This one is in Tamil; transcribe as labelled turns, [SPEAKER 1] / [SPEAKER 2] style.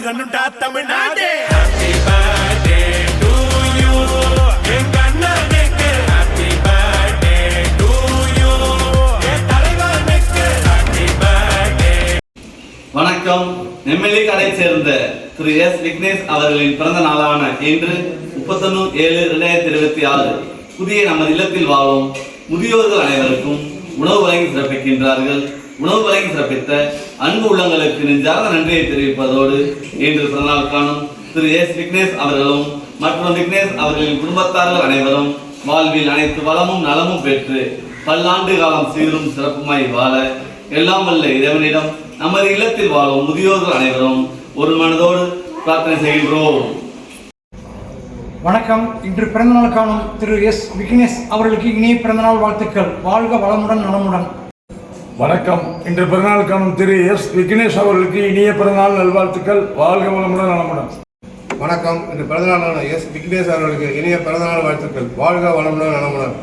[SPEAKER 1] வாழணும்டா Tamil Nadu. Happy birthday to you. எங்க அண்ணனுக்கு happy birthday to you. என் தலைவனுக்கு happy birthday.
[SPEAKER 2] வணக்கம். நெம்மேலி கடை சேர்ந்த திரு எஸ் விக்னேஷ் அவர்களின் பிறந்த நாளான இன்று 31/7/2026 புதிய நமது இல்லத்தில் வாழும் முதியோர்கள் அனைவருக்கும் உணவு வழங்கி சிறப்பிக்கின்றார்கள். உணவு வழங்கி சிறப்பித்த அன்பு உள்ளங்களுக்கு நெஞ்சார்ந்த நன்றியை தெரிவிப்பதோடு இன்று பிறந்தநாள் காணும் திரு எஸ் விக்னேஷ் அவர்களும் மற்றும் விக்னேஷ் அவர்களின் குடும்பத்தார்கள் அனைவரும் வாழ்வில் அனைத்து வளமும் நலமும் பெற்று பல்லாண்டு காலம் சீரும் சிறப்புமாய் வாழ எல்லாம் வல்ல இறைவனிடம் நமது இல்லத்தில் வாழும் முதியோர்கள் அனைவரும் ஒரு மனதோடு பிரார்த்தனை செய்கின்றோம்.
[SPEAKER 3] வணக்கம். இன்று பிறந்தநாள் காணும் திரு எஸ் விக்னேஷ் அவர்களுக்கு இனிய பிறந்தநாள் வாழ்த்துக்கள். வாழ்க வளமுடன் நலமுடன்.
[SPEAKER 4] வணக்கம். இன்று பிறந்தநாள் காணும் திரு எஸ் விக்னேஷ் அவர்களுக்கு இனிய பிறந்தநாள் நல்வாழ்த்துக்கள். வாழ்க வளமுடன் நலமுடன்.
[SPEAKER 5] வணக்கம். இன்று பிறந்தநாளான எஸ் விக்னேஷ் அவர்களுக்கு இனிய பிறந்தநாள் வாழ்த்துக்கள். வாழ்க வளமுடன் நலமுடன்.